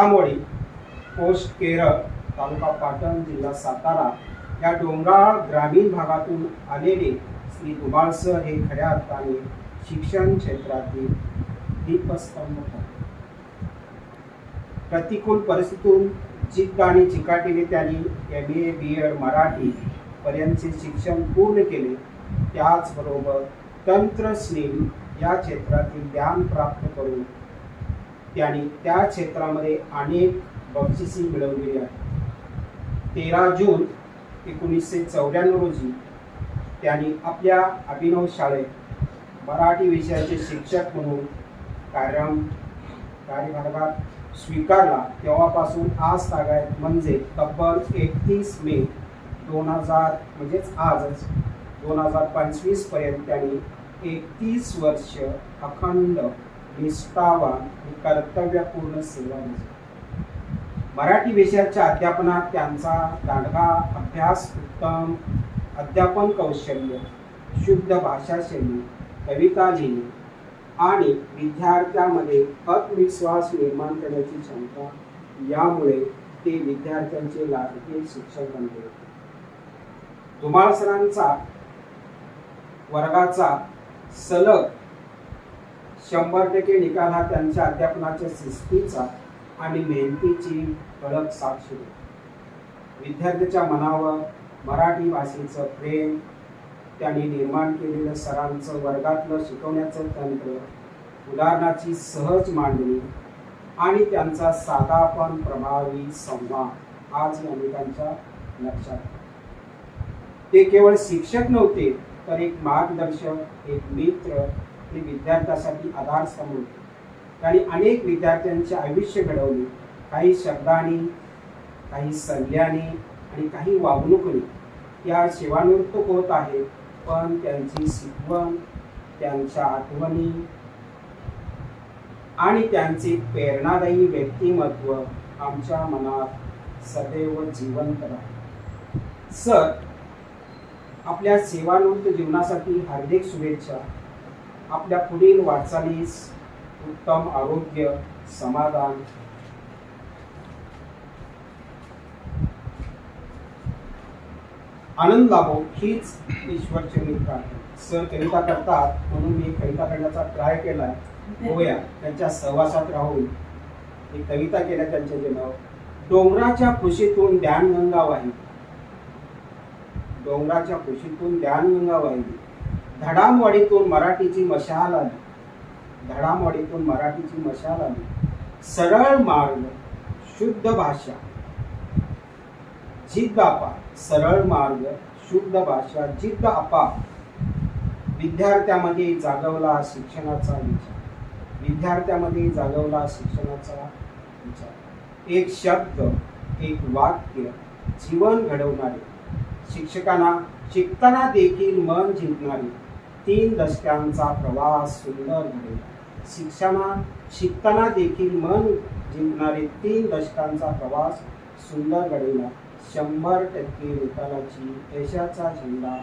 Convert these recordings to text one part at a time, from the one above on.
धडामोडी post Kerala, तालुका पाटण, जिल्हा सातारा या डोंगराळ ग्रामीण भागातून आलेले श्री धुमाळ सर हे खऱ्या अर्थाने शिक्षण क्षेत्रातील दीपस्तंभ होते. प्रतिकूल परिस्थितीतून जिद्द आणि चिकाटीने त्यांनी MA BEd मराठी पर्यंतचे शिक्षण पूर्ण केले. त्याचबरोबर तंत्रस्नेही या क्षेत्रातील ज्ञान प्राप्त करून त्यांनी त्या क्षेत्रामध्ये अनेक बक्षिसे मिळवलेली आहेत. 13 जून 1994 रोजी त्यांनी आपल्या अभिनव शाळेत मराठी विषयाचे शिक्षक म्हणून कार्यभार स्वीकारला. तेव्हापासून आज तागायत म्हणजे तब्बल 31 मे 2000 म्हणजेच आजच 2025 पर्यंत त्यांनी 31 वर्ष अखंड निष्ठावान आणि कर्तव्यपूर्ण सेवा दिली. मराठी विषयाच्या अध्यापनात त्यांचा दांडगा अभ्यास, उत्तम अध्यापन कौशल्य, शुद्ध भाषाशैली, कविता लिहिणे आणि विद्यार्थ्यांमध्ये आत्मविश्वास निर्माण करण्याची क्षमता यामुळे ते विद्यार्थ्यांचे लाडके शिक्षक बनले. धुमाळ सरांचा वर्गाचा सलग 100% निकाल हा त्यांच्या अध्यापनाच्या शिस्तीचा आणि मेहनतीची ठळक साक्ष देतो. विद्यार्थ्याच्या मनावर मराठी भाषेचं प्रेम, त्यांनी निर्माण केलेलं सरांचं वर्गातलं शिकवण्याचं तंत्र, उदाहरणाची सहज मांडणी आणि त्यांचा साधा पण प्रभावी संवाद आज अनेकांच्या लक्षात. ते केवळ शिक्षक नव्हते तर एक मार्गदर्शक, एक मित्र, ते विद्यार्थ्यांसाठी आधारस्तंभ होते. त्यांनी अनेक विद्यार्थ्यांचे आयुष्य घडवले, काही शब्दांनी, काही सल्ल्याने आणि काही वागणुकीने. त्या सेवानिवृत्त होत आहेत, पण त्यांची शिकवण, त्यांच्या आठवणी आणि त्यांचे प्रेरणादायी व्यक्तिमत्व आमच्या मनात सदैव जिवंत राहते. सर, आपल्या सेवानिवृत्त जीवनासाठी हार्दिक शुभेच्छा. आपल्या पुढील वाटचालीस उत्तम आरोग्य, समाधान, आनंद लाभो हीच ईश्वरचरणी प्रार्थना. सर कविता करतात म्हणून मी कविता करण्याचा ट्राय केलाय. होया, त्यांच्या सहवासात राहून मी कविता केल्या त्यांच्या जन्मावर. डोंगराच्या खुशीतून ध्यानगंगा वाहिली, डोंगराच्या खुशीतून ध्यानगंगा वाहिली, धडामवाडीतून मराठीची मशाल आली, धडामवाडीतून मराठीची मशाल आली. सरळ मार्ग, शुद्ध भाषा, जिद्द अपार. सरळ मार्ग, शुद्ध भाषा, जिद्द अपार. विद्यार्थ्यामध्ये जागवला शिक्षणाचा विचार, विद्यार्थ्यामध्ये जागवला शिक्षणाचा विचार. एक शब्द, एक वाक्य जीवन घडवणारे, शिक्षकांना शिकताना देखील मन जिंकणारे 3 दशकांचा प्रवास सुंदर घडवला. शिकताना देखील मन जिंकणारे 3 दशकांचा प्रवास सुंदर घडवला. 100% निकालाची यशाचा झेंडा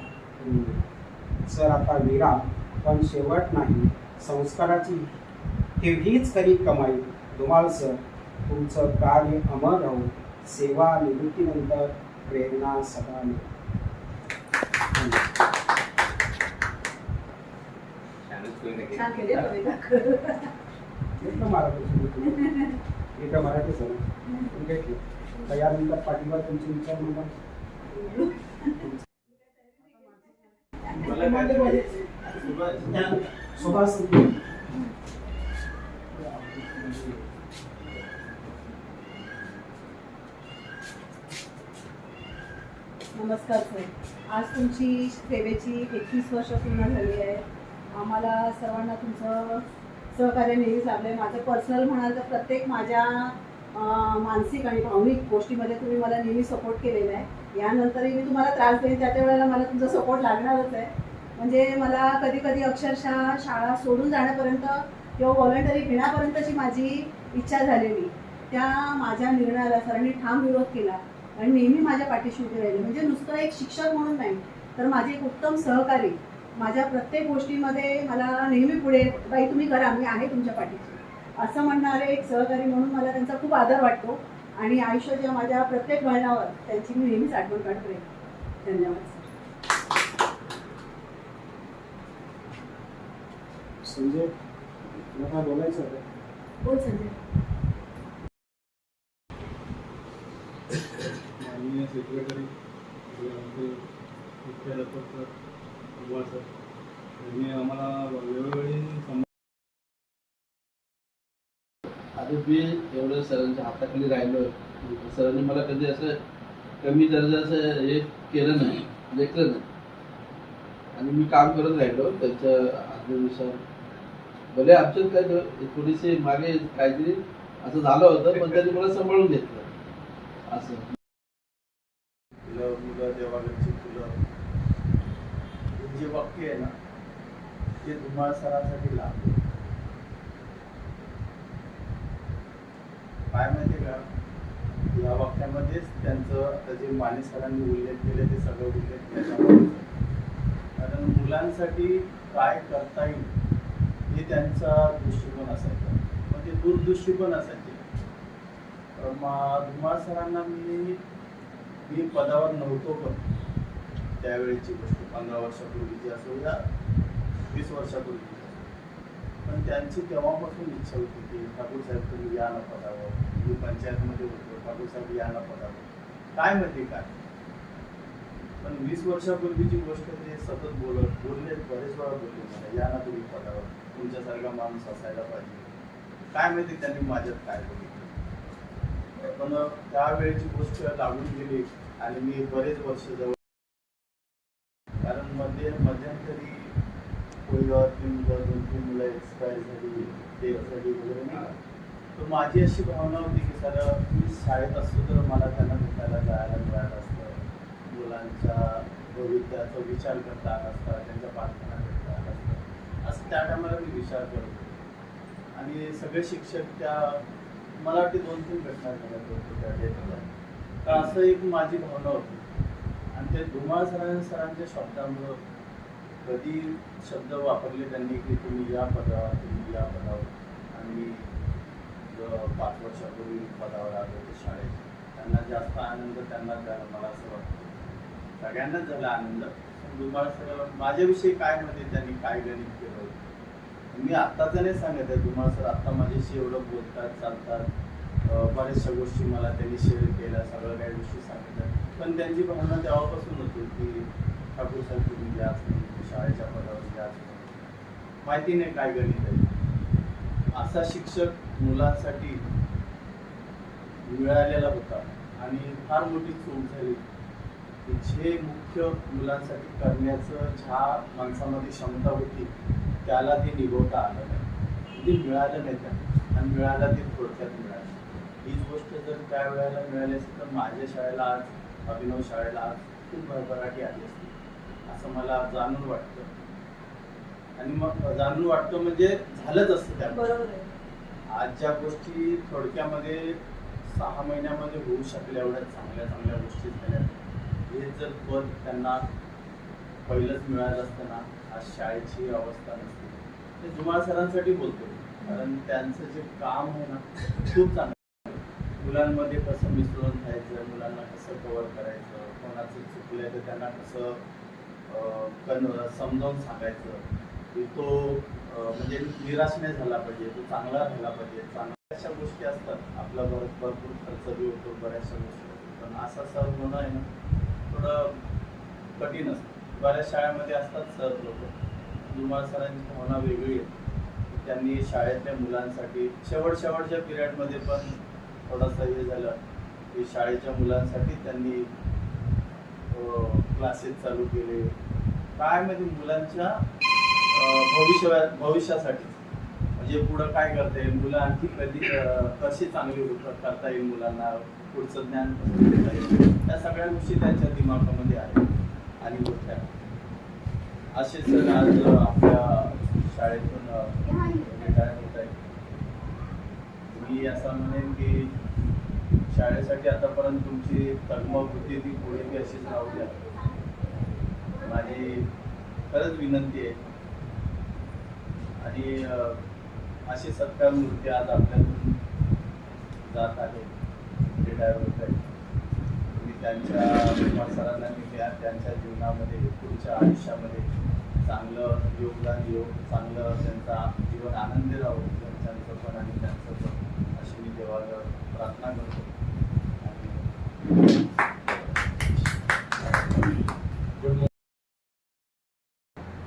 रोवला. सर, आता विराम, पण शेवट नाही. संस्काराची हीच खरी कमाई. धुमाळ सर, तुमचं कार्य अमर राहू. सेवा निवृत्तीनंतर प्रेरणा सदा मिळो. मराठी सर तयानंतर पाठिंबा तुमचे विचार सुभाष. नमस्कार सर. आज तुमची सेवेची 21 वर्ष पूर्ण झाली आहे. आम्हाला सर्वांना तुमचं सहकार्य नेहमीच लाभलं आहे. माझं पर्सनल म्हणाल तर प्रत्येक माझ्या मानसिक आणि भावनिक गोष्टीमध्ये तुम्ही मला नेहमी सपोर्ट केलेला आहे. यानंतरही मी तुम्हाला त्रास देईन, त्या वेळेला मला तुमचा सपोर्ट लागणारच आहे. म्हणजे मला कधी कधी अक्षरशः शाळा सोडून जाण्यापर्यंत किंवा व्हॉलंटरी घेण्यापर्यंतची माझी इच्छा झालेली. त्या माझ्या निर्णयाला सरांनी ठाम विरोध केला आणि नेहमी माझ्या पाठीशी उभे राहिले. म्हणजे नुसतं एक शिक्षक म्हणून नाही, तर माझे एक उत्तम सहकारी. माझ्या प्रत्येक गोष्टीमध्ये मला नेहमी पुढे, बाई तुम्ही करा, मी आहे तुमच्या पाठीशी, असं म्हणणारे एक सहकारी म्हणून मला त्यांचा खूप आदर वाटतो आणि आयुष्याच्या माझ्या प्रत्येक वळणावर त्यांची मी नेहमीच आठवण काढते. धन्यवाद. संजय, तुला काय बोलायचं होतं? बोल संजय. माननीय सेक्रेटरी आमचे मुख्याध्यापक सर, अग्रवाल सर यांनी आम्हाला वेळोवेळी आता मी एवढं सरांच्या हाताखाली राहिलो, सरांनी मला कधी असं कमी दर्जाचं हे केलं नाही, लेखलं नाही आणि मी काम करत राहिलो त्यांच्या आज्ञेनुसार. भले आमच्यात काय थोडीशी मागे काहीतरी असं झालं होतं, पण त्यांनी मला सांभाळून घेतलं. असं फुलं मुलं देवाघरची फुलं हे जे वाक्य आहे ना, ते धुमाळ सरांसाठी लागले. काय माहिती का, या वाक्यामध्येच त्यांचं आता जे माने सरांनी उल्लेख केले ते सगळं उल्लेख त्याच्यामध्ये. कारण मुलांसाठी काय करता येईल हे त्यांचा दृष्टिकोन असायचा, मग ते दूरदृष्टी पण असायची. धुमाळ सरांना मी पदावर नव्हतो, पण त्यावेळेची गोष्ट 15 वर्षापूर्वीची असो या 20 वर्षापूर्वीची असो, पण त्यांची तेव्हापासून इच्छा होती की ठाकूर साहेब तुम्ही या ना पदावर. मी पंचायतमध्ये होतो, ठाकूर साहेब या ना पदावर. काय माहिती काय, पण 20 वर्षापूर्वीची गोष्ट ते सतत बोलले, बरेच वेळा बोलले मला, या ना तुम्ही पदावर, तुमच्यासारखा माणूस असायला पाहिजे. काय माहिती त्यांनी माझ्यात काय बघितलं, पण त्यावेळेची गोष्ट लागून गेली आणि मी बरेच वर्ष जवळ, कारण मध्यंतरी कोळीवारती मुलं 2-3 मुलं एक्सपायर झाली, डेथसाठी वगैरे नाही. तर माझी अशी भावना होती की सर मी शाळेत असतो तर मला त्यांना भेटायला जायला मिळालं असतं, मुलांच्या भविष्याचा विचार करता आला असता, त्यांच्या पालकांना भेटता आला असतं, असं त्या टायमाला मी विचार करत होतो. आणि सगळे शिक्षक त्या मला वाटते 2-3 घटना झाल्या होत्या त्या डेटला, तर असं एक माझी भावना होती. आणि ते धुमाळ सरांच्या शब्दामुळं कधी शब्द वापरले त्यांनी की तुम्ही या पदावर, तुम्ही या पदावर. आणि 5 वर्षापूर्वी पदावर आलो होते शाळेत, त्यांना जास्त आनंद त्यांना झाला, मला असं वाटतं सगळ्यांनाच झाला आनंद. पण धुमाळ सर माझ्याविषयी काय मध्ये त्यांनी काय गणित केलं होतं मी आत्ताचं नाही सांगत आहे. धुमाळ सर आत्ता माझ्याशी एवढं बोलतात, चालतात, बऱ्याचशा गोष्टी मला त्यांनी शेअर केल्या, सगळ्या काही गोष्टी सांगितल्या, पण त्यांची भावना तेव्हापासून होती की ठाकूर साहेब तुम्ही याच नाही, शाळेच्या पदावर याच नाही. माहिती नाही काय गणित आहे. असा शिक्षक मुलांसाठी मिळालेला होता आणि फार मोठी चूक झाली की जे मुख्य मुलांसाठी करण्याचं ज्या माणसामध्ये क्षमता होती त्याला ते निभवता आलं नाही, ते मिळालं नाही त्यांना, आणि मिळालं ते थोडक्यात मिळालं. हीच गोष्ट जर त्या वेळेला मिळाली असती तर माझ्या शाळेला आज, अभिनव शाळेला आज खूप भरभराटी आली असती असं मला जाणून वाटतं. आणि मग जाणून वाटतं म्हणजे झालंच असतं त्या. बरोबर आहे. आज ज्या गोष्टी थोडक्यामध्ये 6 महिन्यामध्ये होऊ शकल्या, एवढ्या चांगल्या चांगल्या गोष्टी झाल्या, हे जर पद त्यांना पहिलंच मिळालं असतं ना, आज शाळेची अवस्था नसते. ते धुमाळ सरांसाठी बोलतो, कारण त्यांचं जे काम आहे ना खूप चांगलं. मुलांमध्ये कसं मिसळून खायचं, मुलांना कसं कव्हर करायचं, कोणाचं चुकलं तर त्यांना कसं समजावून सांगायचं की तो म्हणजे निराश नाही झाला पाहिजे, तो चांगला राहिला पाहिजे. चांगल्या गोष्टी असतात, आपला भरपूर खर्च बी होतो, बऱ्याचशा गोष्टी असतात, पण असा सर होणं आहे ना थोडं कठीण असतं. बऱ्याच शाळेमध्ये असतात सर लोक. धुमाळ सरांची भावना वेगळी आहे. त्यांनी शाळेतल्या मुलांसाठी शेवटच्या पिरियडमध्ये पण थोडंसं हे झालं की शाळेच्या मुलांसाठी त्यांनी क्लासेस चालू केले. काय म्हणजे मुलांच्या भविष्यासाठी, म्हणजे पुढं काय करता येईल, मुलं आणखी कशी चांगली करता येईल, मुलांना पुढचं ज्ञान कसं देता येईल, त्या सगळ्या गोष्टी त्यांच्या दिमागामध्ये आहेत आणि होत्या. असे सर आज आपल्या शाळेतून रिटायर होत आहेत. मी असं म्हणेन की शाळेसाठी आतापर्यंत तुमची तळमळ होती ती पुढे ती अशीच राहू द्या. माझी खरंच विनंती आहे. आणि अशी सत्कार मूर्ती आज आपल्यातून जात आहे, रिटायर होत आहे. तुम्ही त्यांच्या सरांना द्या, त्यांच्या जीवनामध्ये पुढच्या आयुष्यामध्ये चांगलं योगदान येऊ, चांगलं त्यांचा जीवन आनंदी राहू, त्यांचं पण आणि त्यांचं पण, अशी मी देवाला प्रार्थना करतो.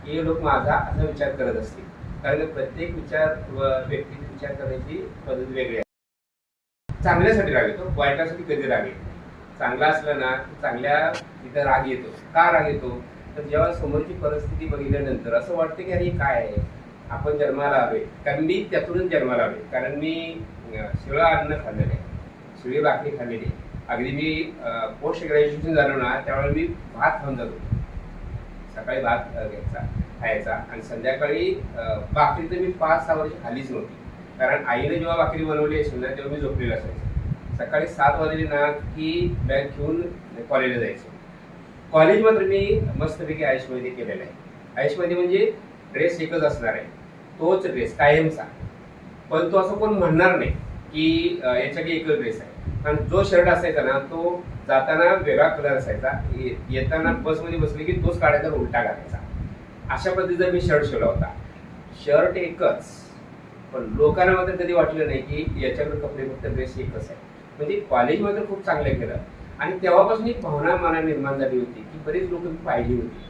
हे लोक माझा असा विचार करत असतील, कारण प्रत्येक व्यक्तीचा विचार करण्याची पद्धत वेगळी आहे. चांगल्यासाठी राग येतो, वाईटासाठी कधी राग येतो. चांगला असलं ना चांगल्या तिथं राग येतो. का राग येतो तर जेव्हा समोरची परिस्थिती बघितल्यानंतर असं वाटतं की अरे काय आहे, आपण जन्माला आलोय. कारण मी त्यातूनच जन्माला आलोय, कारण मी शिळं अन्न खाल्लेलं आहे, शिळी भाकरी खाल्लेली आहे. अगदी मी पोस्ट ग्रॅज्युएशन झालो ना त्यावेळेला मी भात खाऊन जातो. सकाळी भात खायचा आणि संध्याकाळी भाकरी तर मी 5-6 वर्ष खाल्लीच नव्हती, कारण आईने जेव्हा भाकरी बनवली असेल ना तेव्हा मी झोपलेलं असायचं. सकाळी 7 वाजले ना की बॅग घेऊन कॉलेजला जायचो. कॉलेज मात्र मी मस्तपैकी आयुषमध्ये केलेलं आहे. आयुषमध्ये म्हणजे ड्रेस एकच असणार आहे, तोच ड्रेस कायमचा. पण तो असं कोण म्हणणार नाही की याच्याकडे एकच ड्रेस आहे. कारण जो शर्ट असायचा ना तो जाताना वेगळा कलर असायचा, येताना बसमध्ये बसले की तोच काढायचा, उलटा घालायचा. अशा पद्धतीचा मी शर्ट शिवला होता. शर्ट एकच, पण लोकांना मात्र कधी वाटलं नाही की याच्याकडे कपडे फक्त ड्रेस एकच आहे. म्हणजे कॉलेज मात्र खूप चांगलं केलं आणि तेव्हापासून एक भावना मनात निर्माण झाली होती की बरेच लोक मी पाहिली होती.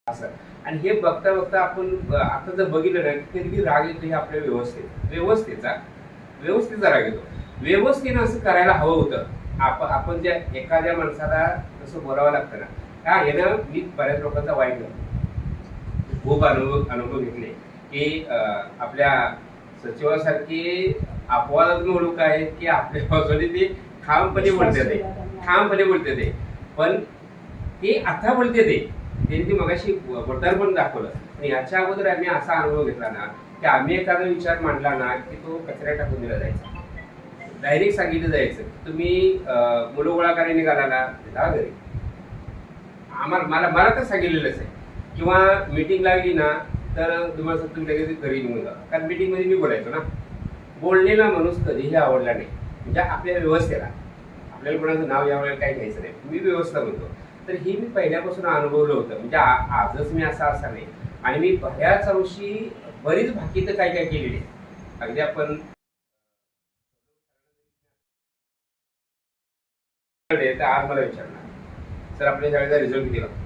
असं आणि हे बघता बघता आपण आता जर बघितलं ना कधी राग येतो हे आपल्या व्यवस्थेचा राग येतो. व्यवस्थेनं असं करायला हवं होतं. आपण ज्या एखाद्या माणसाला तसं बोलावं लागतं ना, हा यानं मी बऱ्याच लोकांचा वाईट झाला, खूप अनुभव घेतले की आपल्या सचिवासारखी अपवादात्मक ओळख आहे की आपल्या बाजूने ते ठामपणे बोलते ते पण ते आता बोलते ते त्यांनी मगाशी बोलताना पण दाखवलं. आणि याच्या अगोदर आम्ही असा अनुभव घेतला ना की आम्ही एखादा विचार मांडला ना की तो कचऱ्यात टाकून दिला जायचा. डायरेक्ट सांगितलं जायचं तुम्ही मुलं गोळा करायला निघाला ना जा घरी. मला तर सांगितलेलंच आहे. किंवा मीटिंग लागली ना तर तुम्हाला तुम्ही लगेच घरी निघून जा, कारण मीटिंगमध्ये मी बोलायचो ना. बोललेला माणूस कधीही आवडला नाही. म्हणजे आपल्या व्यवस्थेला आपल्याला कोणाचं नाव यावेळेला काही घ्यायचं नाही, मी व्यवस्था म्हणतो. तर हे मी पहिल्यापासून अनुभवलं होतं. म्हणजे आजच मी असा नाही. आणि मी बऱ्याच अंशी बरीच भाकीतं काय काय केलेली आहे. अगदी आपण आज मला विचारणार सर आपल्या शाळेचा रिझल्ट किती लागतो.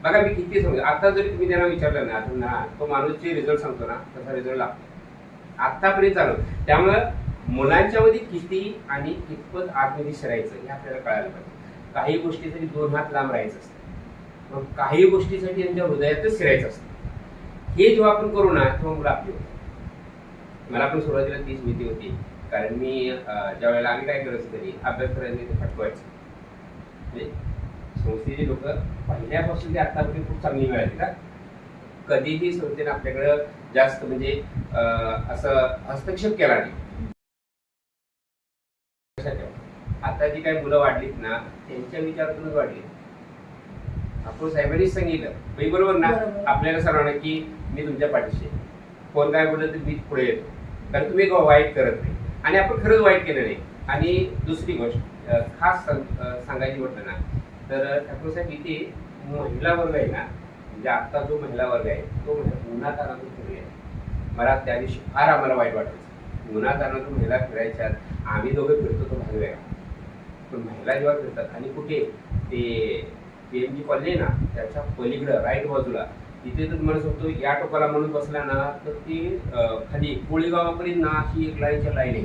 बघा मी किती समज आता जरी तुम्ही त्यांना विचारलं ना तो माणूस जे रिझल्ट सांगतो ना तसा रिझल्ट लागतो आतापर्यंत चालू. त्यामुळं मुलांच्या मध्ये किती आणि कितपत आतमध्ये शिरायचं हे आपल्याला कळायला पाहिजे. काही गोष्टीसाठी 2 हात लांब राहायचं असतं, मग काही गोष्टीसाठी त्यांच्या हृदयातच शिरायचं असतं. हे जेव्हा आपण करू ना तेव्हा मुलं आपली होती. मला पण सुरुवातीला तीच भीती होती, कारण मी ज्या वेळेला आम्ही काय करायचं तरी अभ्यास करायचं ते फटवायचं. म्हणजे संस्थेची लोक पहिल्यापासून ते आतापर्यंत खूप चांगली मिळाली का कधीही संस्थेने आपल्याकडं जास्त म्हणजे असं हस्तक्षेप केला नाही. आता जी काही मुलं वाढलीत ना त्यांच्या विचारातूनच वाढली. आपण साहेबांनीच सांगितलं बरोबर ना आपल्याला सर्वांना की मी तुमच्या पाठीशी, कोण काय बोललं तर मी पुढे येतो, कारण तुम्ही वाईट करत नाही. आणि आपण खरंच वाईट केलं नाही. आणि दुसरी गोष्ट खास सांगायची म्हटलं ना तर ठाकूर साहेब इथे महिला वर्ग आहे ना, म्हणजे आता जो महिला वर्ग आहे तो उन्हात आणून फिरले आहे. मला त्या दिवशी फार आम्हाला वाईट वाटायचं. उन्हात आणून महिला फिरायच्या, आम्ही दोघं फिरतो तो भाग वेगळा, पण महिला जेव्हा फिरतात आणि कुठे ते PMG कॉलनी आहे ना त्याच्या पलीकडं राईट बाजूला तिथे तर तुम्हाला सांगतो या टोकाला म्हणून बसला ना तर ती खाली कोळी गावापर्यंत ना अशी एक लाईनच्या लाईन आहे.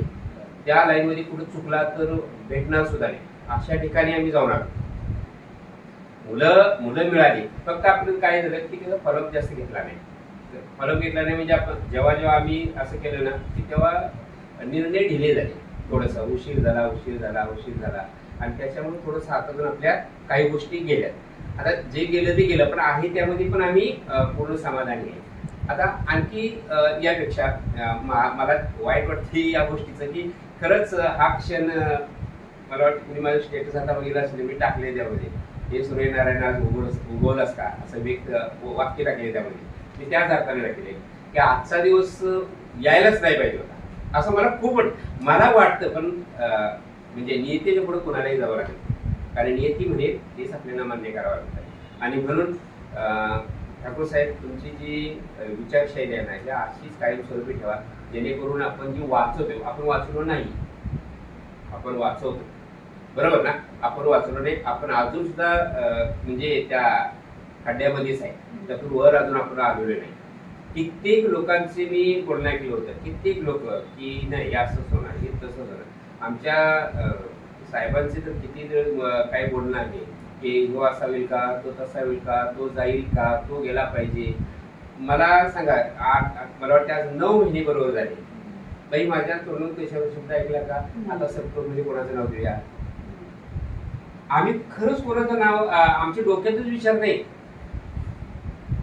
त्या लाईनमध्ये कुठं चुकला तर भेटणार सुद्धा नाही. अशा ठिकाणी आम्ही जाऊन आलो. मुलं मिळाली, फक्त आपण काय झालं की त्याचा फॉलोअप जास्त घेतला नाही. फॉलोअप घेतला नाही म्हणजे आपण जेव्हा आम्ही असं केलं ना की तेव्हा निर्णय ढिले झाले. थोडंसं उशीर झाला आणि त्याच्यामुळे थोडंसं हातातून आपल्या काही गोष्टी गेल्या. आता जे गेलं ते गेलं, पण आहे त्यामध्ये पण आम्ही पूर्ण समाधानी आहे. आता आणखी यापेक्षा मला वाईट वाटते या गोष्टीचं की खरंच हा क्षण मला वाटतं तुम्ही माझं स्टेटस आता बघितला असेल मी टाकले त्यामध्ये हे सूर्यनारायण आज उगवलंस का असं वाक्य टाकले त्यामध्ये. मी त्याच अर्थाने टाकले की आजचा दिवस यायलाच नाही पाहिजे होता असं मला वाटतं. पण म्हणजे नियतीच्या पुढे कोणालाही जावं लागेल, कारण नियती म्हणे तेच आपल्याला मान्य करावं लागतं. आणि म्हणून ठाकूर साहेब, तुमची जी विचारशैली आहे ना ह्या अशीच कायमस्वरूपी ठेवा, जेणेकरून आपण जी वाचवतो, आपण वाचलो नाही, आपण वाचवतो, बरोबर ना? आपण वाचलो नाही, आपण अजून सुद्धा म्हणजे त्या खड्ड्यामध्येच आहे, त्यातून वर अजून आपण आलेलो नाही. कित्येक लोकांचे मी बोलणं ऐकलं होतं, कित्येक लोक की नाही असंच होणार, हे तसंच होणार. आमच्या साहेबांचे तर किती काही बोलणं आहे की जो असा होईल का, तो तसा होईल का, तो जाईल का, तो गेला पाहिजे. मला सांगा, मला वाटतं आज 9 महिने बरोबर झाले, बाई माझ्या तोंडून त्याच्यावर शब्द ऐकला का आता सरप्रोमध्ये कोणाचं नाव देऊया. आम्ही खरंच कोणाचं नाव आमच्या डोक्यातच विचार नाही.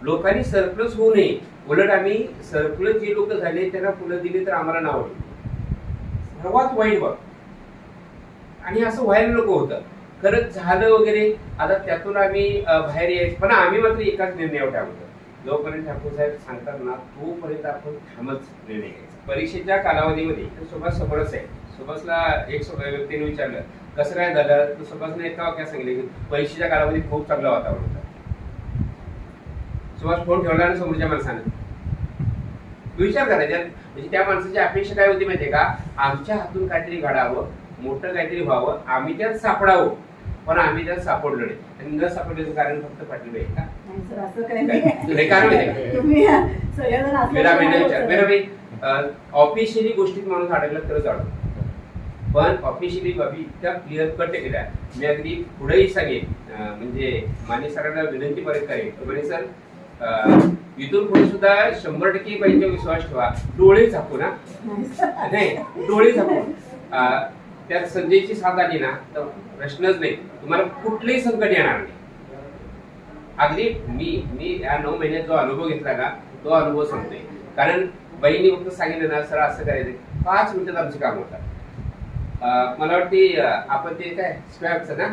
लोकांनी सरप्लस होऊ नये, उलट आम्ही सरप्लस जे लोक झाले त्यांना फुलं दिली तर आम्हाला नाव सर्वात वाईट बघ. आणि असं व्हायला नको होतं. खरंच झालं वगैरे, आता त्यातून आम्ही बाहेर यायचं, पण आम्ही मात्र एकाच निर्णयावर ठाकतो, जोपर्यंत ठाकूर साहेब सांगतात ना तोपर्यंत आपण ठामच निर्णय घ्यायचा. परीक्षेच्या कालावधीमध्ये सुभाष समोरच आहे. सुभाषला एक व्यक्तीने विचारलं कसं काय झालं, तर सुभाषने एका वाक्यात सांगितलं की परीक्षेच्या कालावधीत खूप चांगलं वातावरण होतं. सुभाष फोन ठेवला आणि समोरच्या माणसानं विचार करायचा, म्हणजे त्या माणसाची अपेक्षा काय होती माहितीये का, आमच्या हातून काहीतरी घडावं, मोठं काहीतरी व्हावं, आम्ही त्यात सापडावं, पण आम्ही त्यात सापडलो नाही. आणि न सापडल्याचं कारण फक्त पाटील आहे का? ऑफिशियली गोष्टीत माणूस अडकला तरच अडकतो, पण ऑफिशियली बाबी इतक्या क्लिअर कट केल्या. मी अगदी पुढेही सांगेन, म्हणजे माने सरांना विनंती परत करेन, माने सर इथून पुढे सुद्धा 100% पाहिजे विश्वास ठेवा, डोळे झाकू ना, नाही डोळे झाकून त्यात संजयची साथ आली ना तर प्रश्नच नाही, तुम्हाला कुठलंही संकट येणार नाही. अगदी मी या 9 महिन्यात जो अनुभव घेतला ना तो अनुभव सांगतोय. कारण बाईंनी फक्त सांगितलं ना सर असं करायचं, 5 मिनिटात आमचं काम होतं. मला वाटते आपण ते काय स्क्रॅपचं ना,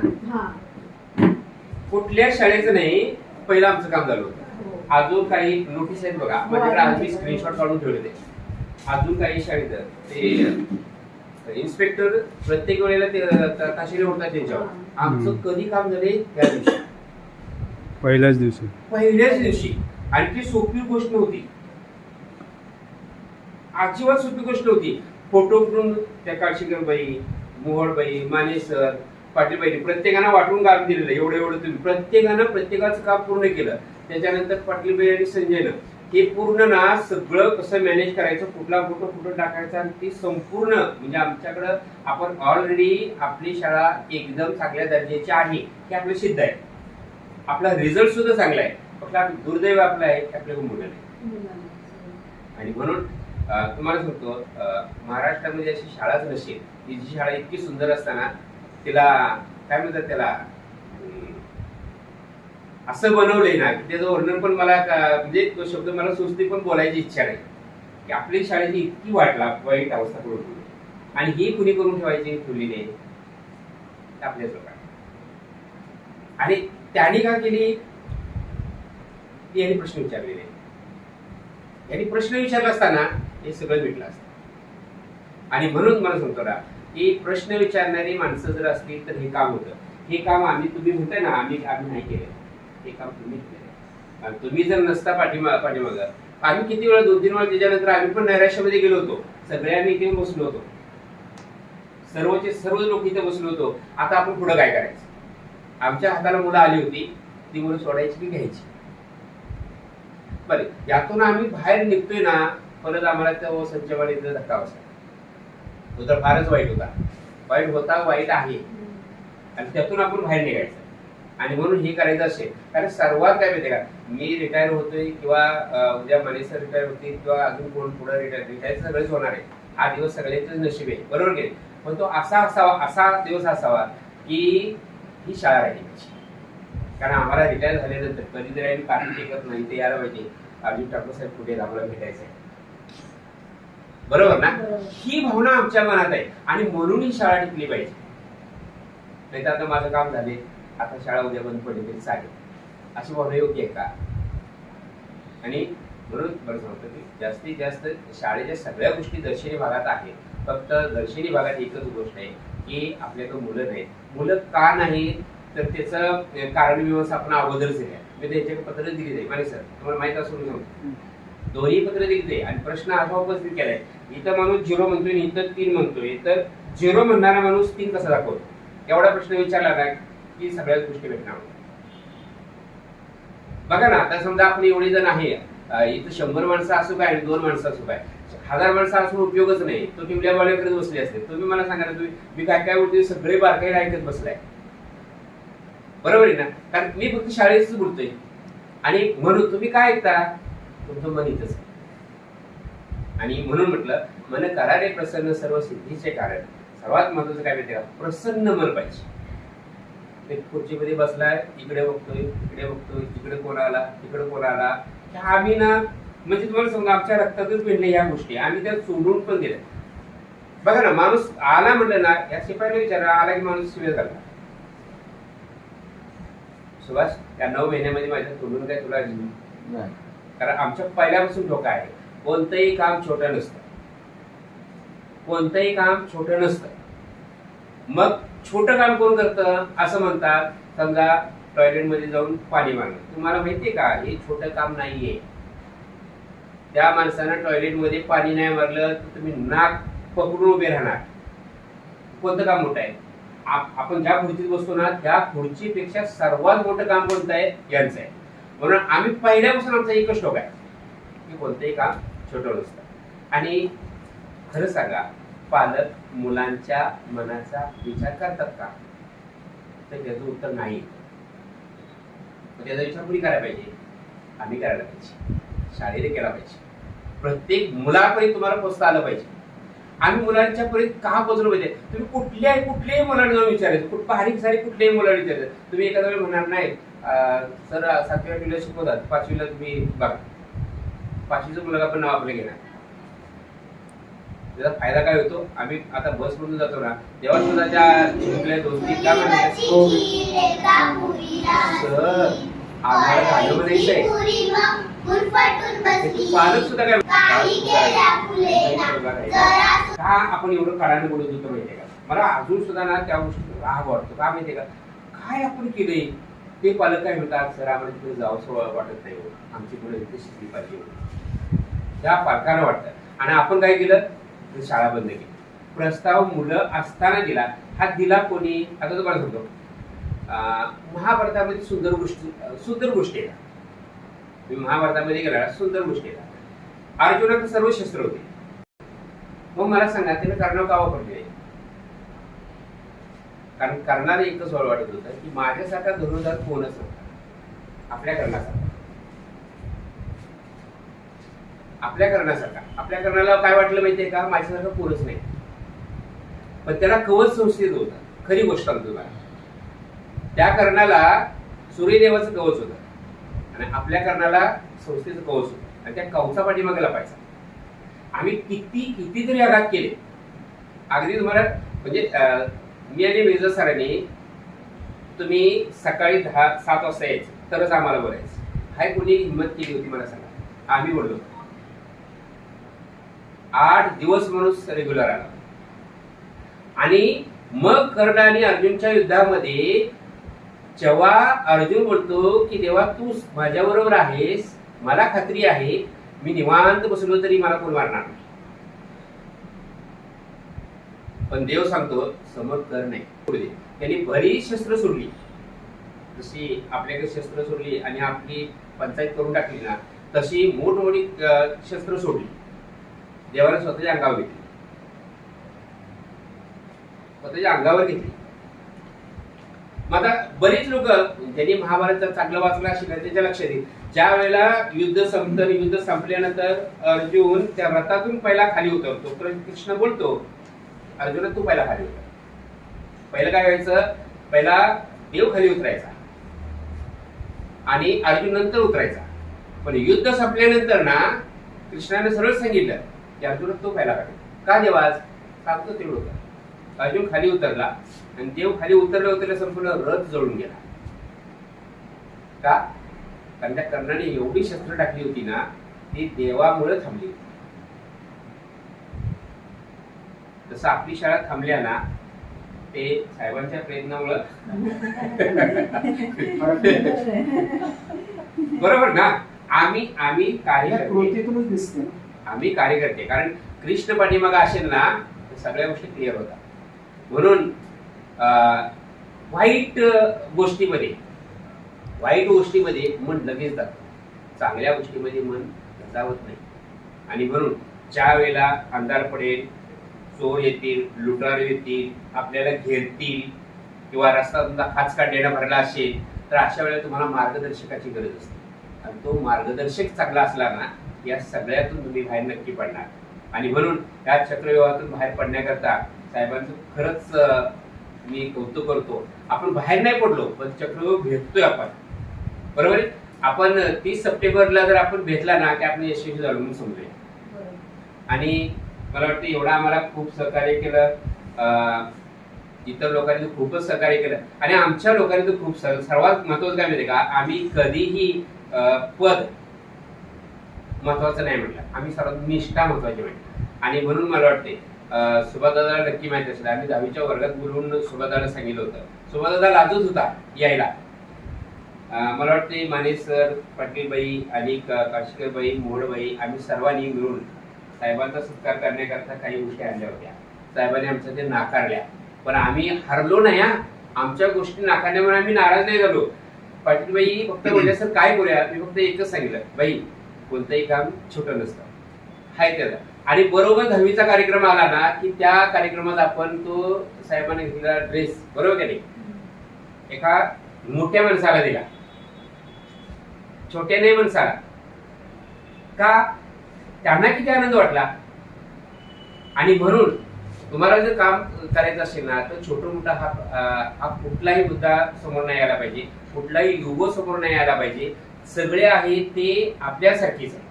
कुठल्या शाळेचं नाही, पहिलं आमचं काम झालं होतं. अजून काही नोटीस आहेत बघा, माझ्याकडे आज मी स्क्रीनशॉट काढून ठेवले ते. अजून काही शाळेत ते इन्स्पेक्टर प्रत्येक वेळेला ते ताशिले होतात त्यांच्यावर. आमचं कधी काम झाले त्या दिवशी, पहिल्याच दिवशी. आणि ती सोपी गोष्ट नव्हती, अजिबात सोपी गोष्ट नव्हती. फोटो करून त्या काशीकर बाई, मोहळ बाई, माने सर, पाटील बाई प्रत्येकानं वाटून काम दिलेलं. एवढं तुम्ही प्रत्येकाचं काम पूर्ण केलं. त्याच्यानंतर पाटील बाई आणि संजयनं हे पूर्ण ना सगळं कसं मॅनेज करायचं, कुठला फोटो कुठं टाकायचा, आणि ती संपूर्ण म्हणजे आमच्याकडं आपण ऑलरेडी आपली शाळा एकदम चांगल्या दर्जाची आहे हे आपलं सिद्ध आहे. आपला रिझल्ट सुद्धा चांगला आहे, फक्त दुर्दैव आपलं आहे की आपल्याला मुलं नाही. आणि म्हणून तुम्हाला सांगतो, महाराष्ट्रामध्ये अशी शाळाच नसेल की जी शाळा इतकी सुंदर असताना तिला काय म्हणतात, त्याला असं बनवलंय ना की त्याचं वर्णन पण मला म्हणजे तो शब्द मला सुस्ती पण बोलायची इच्छा नाही की आपली शाळेची इतकी वाईट अवस्था करून ठेवली. आणि ही कुणी करून ठेवली नाही, आपल्याच लोकांनी. आणि त्यांनी का केली यांनी प्रश्न विचारले नाही. यांनी प्रश्न विचारला असताना हे सगळं भेटलं असतं. आणि म्हणून मला सांगतो ना की प्रश्न विचारणारी माणसं जर असतील तर हे काम होतं. हे काम तुम्ही म्हणताय ना आम्ही नाही केलं, हे काम तुम्ही केलं. तुम्ही जर नसता पाठीमाग आम्ही किती वेळा 2-3 वेळा त्याच्यानंतर आम्ही पण नैराश्यामध्ये गेलो होतो. सगळ्यांनी इथे बसलो होतो, सर्व लोक इथे बसलो होतो. आता आपण पुढे काय करायचं? आमच्या हाताला मुलं आली होती, ती मुलं सोडायची की घ्यायची? बरे, यातून आम्ही बाहेर निघतोय ना, परत आम्हाला त्या संचवाडीचा धक्का बसला. तो तर फारच वाईट होता, वाईट आहे. आणि त्यातून आपण बाहेर निघायचं. आणि म्हणून हे करायचं असेल, कारण सर्वात काय माहितीये का, मी रिटायर होतोय किंवा उद्या मनीसर रिटायर होतील किंवा अजून कोण पुढे रिटायर सगळेच होणार आहे. हा दिवस सगळ्यांचंच नशीब आहे, बरोबर की नाही? पण तो असा दिवस असावा की ही शाळा राहिली पाहिजे. कारण आम्हाला रिटायर झाल्यानंतर कधीतरी आम्ही पाठी टेकत नाही, ते यायला पाहिजे अर्जुन ठाकूर साहेब कुठे आम्हाला भेटायचं आहे, बरोबर ना? ही भावना आमच्या मनात आहे आणि म्हणून ही शाळा टिकली पाहिजे. नाही तर आता माझं काम झाले, आता शाळा उद्या बंद पडली तरी चालेल, अशी भावना योग्य आहे का? आणि म्हणून बरं सांगतो की जास्तीत जास्त शाळेच्या सगळ्या गोष्टी दर्शनी भागात आहेत. फक्त दर्शनी भागात एकच गोष्ट आहे की आपल्याकडे मुलं नाहीत. मुलं का नाही तर त्याचं कारण व्यवस्थापन अगोदरच दिले आहे. मी त्यांच्याकडे पत्र दिली आहे माने सर, तुम्हाला माहित असून सांगतो, दोन्ही पत्र दिले आणि प्रश्न असा उपस्थित केलाय. इथं माणूस 0 म्हणतोय, इथं 3 म्हणतोय, तर 0 म्हणणारा माणूस 3 कसा दाखवतो? एवढा प्रश्न विचारला ना की सगळ्याच गोष्टी भेटणार. बघा ना, आता समजा आपण एवढे जण आहे, इथं 100 माणसं असू काय आणि 2 माणसं असू काय, 1000 माणसं असून उपयोगच नाही. तो टिवल्या बॉले करत बसले असते. तुम्ही मला सांगा ना, तुम्ही मी काय काय बोलतोय सगळे बारकाईला ऐकत बसलाय, बरोबर आहे ना? कारण मी फक्त शाळेच बोलतोय. आणि म्हणून तुम्ही काय ऐकता? तुमचं मन इथंच आहे. आणि म्हणून म्हटलं, मन करारे प्रसन्न सर्व सिद्धीचे कारण. सर्वात महत्वाचं काय माहिती का? प्रसन्न मन पाहिजे. खुर्चीमध्ये बसलाय, इकडे बघतोय, इकडे बघतोय, इकडे कोण आला, इकडे कोण आला. आम्ही ना, म्हणजे तुम्हाला समजा आमच्या रक्तातच भेटले या गोष्टी, आम्ही त्या सोडून पण दिल्या. बघा ना, माणूस आला म्हटलं ना, या शिपाईला विचारा, आला की माणूस शिवाय झाला. सुभाष, या 9 महिन्यामध्ये माझ्या तोडून काय तुला नाही. कारण आमच्या पहिल्यापासून धोका आहे. कोणतंही काम छोटं नसतं, कोणतंही काम छोटं नसतं. मग छोटं काम कोण करतं असं म्हणतात. समजा टॉयलेटमध्ये जाऊन पाणी मागणं, तुम्हाला माहितीये का हे छोटं काम नाहीये. त्या माणसानं टॉयलेटमध्ये पाणी नाही मारलं तर तुम्ही नाक पकडून उभे राहणार. कोणतं काम मोठं आहे? आपण ज्या खुर्चीत बसतो ना, त्या खुर्चीपेक्षा सर्वात मोठं काम कोणतं आहे? यांचं आहे. म्हणून आम्ही पहिल्यापासून आमचा एकच टोक आहे की कोणतंही काम छोटं नसतं. आणि खरं सांगा, पालक मुलांच्या मनाचा विचार करतात का? तर त्याचं उत्तर नाही. त्याचा विचार कुणी करायला पाहिजे? आम्ही करायला पाहिजे, शाळेने केला पाहिजे. प्रत्येक मुलापर्यंत तुम्हाला पोचता आलं पाहिजे. आम्ही मुलांच्या पर्यंत का पोचलो पाहिजे? तुम्ही कुठल्याही मुलांना जाऊन विचारायचं, बारीक सारीक कुठल्याही मुलांना विचारायचं. तुम्ही एखाद्या वेळी म्हणणार नाही सर 7व्या 8वीला शिकवतात, 5वीला तुम्ही बघा, 5वीचं मुलगा पण नाव आपलं घेणार. त्याचा फायदा काय होतो? आम्ही आता बस मधून जातो ना, तेव्हा सुद्धा त्या शिकल्या 2-3 का म्हणतात सर आम्हाला झालं म्हणायचंय. पालक सुद्धा काय का आपण एवढं काळाने बोलत होतो माहितीये का? मला अजून सुद्धा ना त्या गोष्टी राग वाटतो. का माहितीये का? काय आपण केलंय ते पालक काय म्हणतात, सर आम्हाला तिकडे जावं वाटत नाही, आमची मुलं इथे शिकली पाहिजे, त्या पालकांना वाटतं. आणि आपण काय केलं? शाळा बंद केली. प्रस्ताव मुलं असताना दिला. हा दिला कोणी? आता तुम्हाला सांगतो, महाभारतामध्ये सुंदर गोष्टी आहे. तुम्ही महाभारतामध्ये गेला, सुंदर गोष्टी आहे. अर्जुनाकडे सर्व शस्त्र होते. मग मला सांगा त्याने कर्णावर का वापरले? कारण कर्णाला एकच वाटत होतं की माझ्यासारखा धनुर्धर कोणच नव्हता आपल्या कर्णासारखा. आपल्या कर्णाला काय वाटलं माहितीये का? माझ्यासारखं कोणच नाही. पण त्याला कवच संस्थेत होतं. खरी गोष्ट सांगतो मला, त्या कर्णाला सूर्यदेवाचं कवच होतं आणि आपल्या कर्णाला संस्थेचं कवच होतं. आणि त्या कवचा पाठीमागे लपायचा. आम्ही किती तरी आघात केले. अगदी तुम्हाला म्हणजे मी आणि मेजर सरांनी तुम्ही सकाळी 7 वाजता यायचं तरच आम्हाला बोलायचं. हाय कोणी हिंमत केली होती मला सांगा? आम्ही बोललो. 8 दिवस माणूस रेग्युलर आला. आणि मग कर्ण आणि अर्जुनच्या युद्धामध्ये जेव्हा अर्जुन बोलतो की देवा तू माझ्याबरोबर आहेस, मला खात्री आहे मी निवांत बसलो तरी मला कोण मारणार नाही. पण देव सांगतो समोर कर नाही. त्यांनी बरीच शस्त्र सोडली, जशी आपल्याकडे शस्त्र सोडली आणि आपली पंचायत करून टाकली ना, तशी मोठमोठी शस्त्र सोडली. देवाने स्वतःच्या अंगावर घेतली. मग आता बरीच लोक त्यांनी महाभारताचं चांगलं वाचलं असेल त्याच्या लक्षात येईल. ज्या वेळेला युद्ध संपल्यानंतर अर्जुन त्या रथातून पहिला खाली उतरतो. कृष्ण बोलतो अर्जुन तू पहिला खाली उतर. पहिलं काय व्हायचं? पहिला देव खाली उतरायचा आणि अर्जुन नंतर उतरायचा. पण युद्ध संपल्यानंतर ना कृष्णाने सरळ सांगितलं की अर्जुन तो पहिला खाली. का देवाज सांगतो तेवढं. अर्जुन खाली उतरला आणि देव खाली उतरल्या संपूर्ण रथ जळून गेला. का? कारण त्या कर्णाने एवढी शस्त्र टाकली होती ना, ती देवामुळे थांबली होती. जसं आपली शाळा थांबल्या ना, ते साहेबांच्या प्रयत्नामुळं बरोबर ना. आम्ही कार्यकर्ते, कृतीतूनच दिसते ना. आम्ही कार्यकर्ते, कारण कृष्ण पाठीमागे असेल ना तर सगळ्या गोष्टी क्लिअर होतात. म्हणून वाईट गोष्टीमध्ये मन लगेच जातं, चांगल्या गोष्टीमध्ये मन जावत नाही. आणि म्हणून ज्या वेळेला अंधार पडेल, चोर येतील, लुटारू येतील, आपल्याला घेरतील, किंवा रस्ता तुमचा हाच काढलेला भरला असेल, तर अशा वेळेला तुम्हाला मार्गदर्शकाची गरज असते. आणि तो मार्गदर्शक चांगला असला ना, या सगळ्यातून तुम्ही बाहेर नक्की पडणार. आणि म्हणून या चक्रव्यूहातून बाहेर पडण्याकरता साहेबांचं खरंच मी कौतुक करतो. आपण बाहेर नाही पडलो, पण चक्रव्यूह भेटतोय आपण. बरोबर आहे. आपण 30 सप्टेंबरला जर आपण भेटला ना, की आपण यशस्वी झालो म्हणून समजूया. आणि मला वाटतं एवढं आम्हाला खूप सहकार्य केलं, इतर लोकांनी तर खूपच सहकार्य केलं, आणि आमच्या लोकांनी तर खूप सर्वात महत्वाचं काय माहिती का, आम्ही कधीही पद महत्वाचं नाही म्हटलं, आम्ही सर्वात निष्ठा महत्वाची म्हटलं. आणि म्हणून मला वाटते सुभादादाला नक्की माहिती असेल, आम्ही 10वीच्या वर्गात बोलून सुभादाला सांगितलं होतं. सुभादादा लाजत होता यायला. मला वाटते माने सर, पाटीलबाई आणि काशीकरबाई, मोहडबाई, आम्ही सर्वांनी मिळून साहेबांचा सत्कार करण्याकरता काही गोष्टी आणल्या होत्या. साहेबांनी आमचं ते नाकारल्या, पण आम्ही हरलो नाही. आमच्या गोष्टी नाकारल्यामुळे आम्ही नाराज नाही झालो. पाटीलबाई फक्त म्हणजे सर काय करूया, मी फक्त एकच सांगितलं, बाई कोणतंही काम छोटं नसतं, हाय त्याला. आणि बरोबर 10वीचा कार्यक्रम आला ना, की त्या कार्यक्रमात आपण तो साहेबांनी घेतलेला ड्रेस, बरोबर का नाही, एका मोठ्या माणसाला दिला, छोट्या नाही माणसाला. का? त्यांना किती आनंद वाटला. आणि म्हणून तुम्हाला जर काम करायचं असेल ना, तर छोटं मोठा हा कुठलाही मुद्दा समोर नाही आला पाहिजे, कुठलाही युगो समोर नाही आला पाहिजे. सगळे आहे ते आपल्यासारखीच आहे,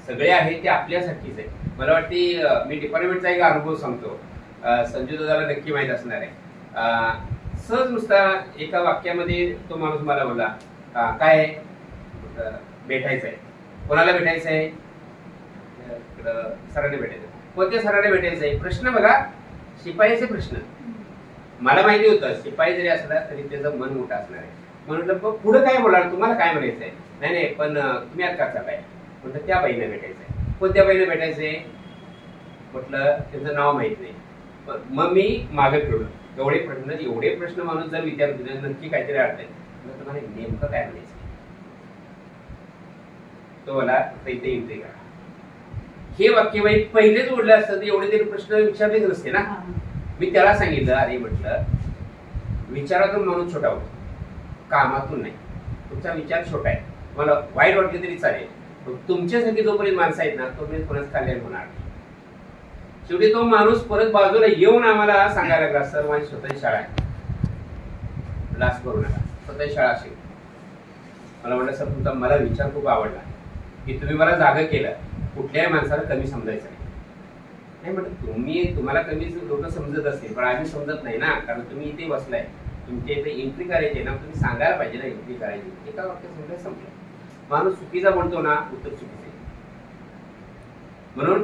सगळे आहे ते आपल्यासारखीच आहे. मला वाटते मी डिपार्टमेंटचा एक अनुभव सांगतो, संजू दादाला नक्की माहित असणार आहे. सहज नुसता एका वाक्यामध्ये तो माणूस मला बोलला, काय भेटायचं आहे. कोणाला भेटायचं आहे? सरांनी भेटायचं. कोणत्या सरांना भेटायचं आहे? प्रश्न बघा, शिपाईचे प्रश्न. मला माहिती होतं शिपाई जरी असला तरी त्याचं मन मोठं असणार आहे. म्हणून पुढे काय बोलणार, तुम्हाला काय म्हणायचं आहे? नाही पण तुम्ही आज का चाललाय? म्हटलं त्या बाईला भेटायचं आहे. कोणत्या बाईला भेटायचंय? म्हटलं त्याचं नाव माहित नाही. मग मी मागे फिरलो. एवढे प्रश्न माणूस जर विचारतो नक्की काहीतरी अर्थ आहे. तुम्हाला नेमकं काय म्हणायचं? तो मला इथे एंट्री करा. हे वाक्य बाई पहिलेच ओढलं असतं तर एवढे तरी प्रश्न विचारलेच नसते ना. मी त्याला सांगितलं, अरे म्हटलं विचारातून माणूस छोटा होतो, कामातून नाही. तुमचा विचार छोटा आहे, मला वाईट वाटले तरी चालेल, तुमच्यासाठी जोपर्यंत माणसं आहेत ना तोपर्यंत कोणाच कल्याण होणार नाही. शेवटी तो माणूस परत बाजूला येऊन आम्हाला सांगायला लागला, सर माझी स्वतःची शाळा आहे, लास करू नका, स्वतःची शाळा असेल. मला म्हटलं सर तुमचा मला विचार खूप आवडला की तुम्ही मला जागा केलं, कुठल्याही माणसाला कमी समजायचं नाही. म्हटलं तुम्हाला कमी लोक समजत असतील, पण आम्ही समजत नाही ना, कारण तुम्ही इथे बसलाय, तुमच्या इथे एंट्री करायची ना, तुम्ही सांगायला पाहिजे ना एंट्री करायची. एका वाक्यात समजायला संपलं. माणूस चुकीचा म्हणतो ना, उत्तर चुकीचं आहे. म्हणून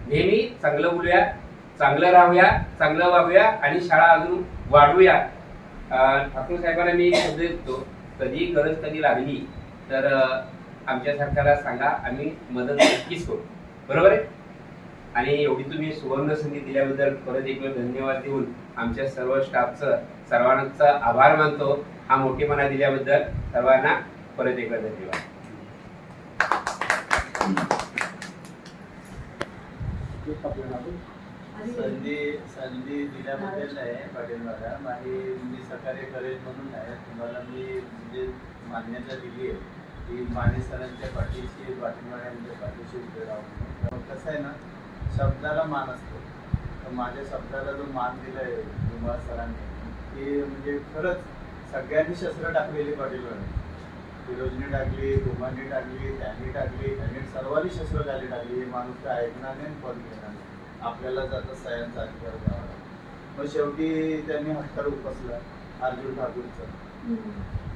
नेहमी चांगलं बोलूया, चांगलं राहूया, चांगलं वागूया आणि शाळा अजून वाढवूया. ठाकूर साहेबांना मी शब्द देतो, कधी गरज कधी लागली तर आमच्या सरकारला सांगा, आम्ही मदत नक्कीच करू. बरोबर आहे. आणि एवढी तुम्ही सुवर्ण संधी दिल्याबद्दल परत एक वेळ धन्यवाद देऊन आमच्या सर्व स्टाफचं सर्वांचा आभार मानतो. हा मोठेपणा दिल्याबद्दल सर्वांना परत एक वेळ धन्यवाद. संधी दिल्याबद्दल नाही पाटील मॅडम, आणि मी सहकार्य करेल म्हणून नाही, तुम्हाला मी म्हणजे मान्यता दिली आहे की माने सरांच्या पाठीशी, पाटील मॅडमच्या पाठीशी उभे राहून. कसं आहे ना, शब्दाला मान असतो, तर माझ्या शब्दाला जो मान दिलाय तुम्हाला सरांनी, की म्हणजे खरंच सगळ्यांनी शस्त्र टाकलेली पाटील मॅडम. फिरोजनी टाकली, धुमानी टाकली, त्यांनी टाकली, त्यांनी सर्वांनी शस्त्र खाली टाकली. हे माणूस काय ऐकणार नाही, पण घेणार नाही. आपल्याला जाता सह्यांचा अधिकार द्यावा. मग शेवटी त्यांनी हत्यार उपसला अर्जुन ठाकूरचं.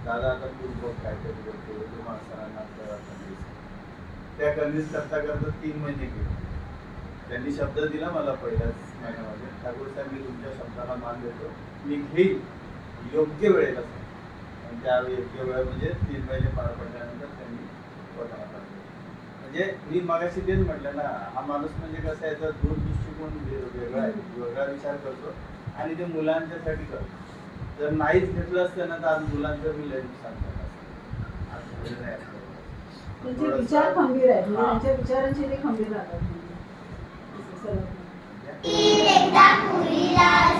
दादा आता तू बघ काहीतरी करतो तू माणसांना आपल्याला convince कर." त्या कन्व्हिन्स करता करता 3 महिने गेले. त्यांनी शब्द दिला मला पहिल्याच महिन्यामध्ये, ठाकूर साहेब मी तुमच्या शब्दाला मान देतो, मी घेईल योग्य वेळेला सांग. आणि त्या योग्य वेळ म्हणजे 3 महिने पार पडल्यानंतर त्यांनी स्वतःला काढलं. म्हणजे मी मागाशी तेच म्हटलं ना, हा माणूस म्हणजे कसं आहे, याचा दूरदृष्टिकोन वेगळा आहे, वेगळा विचार करतो आणि ते मुलांच्यासाठी करतो. जर नाहीच घेतलं असतं ना तर आज मुलांचं बी लय नुकसान झालं असतं. आज हे नाही असतं. त्यांचे थोडंसं- विचार खंबीर आहेत, म्हणजे हां. त्यांच्या विचारांचे ते खंबीर राहतात म्हणजे. असं सर्व. एकदा पुरीला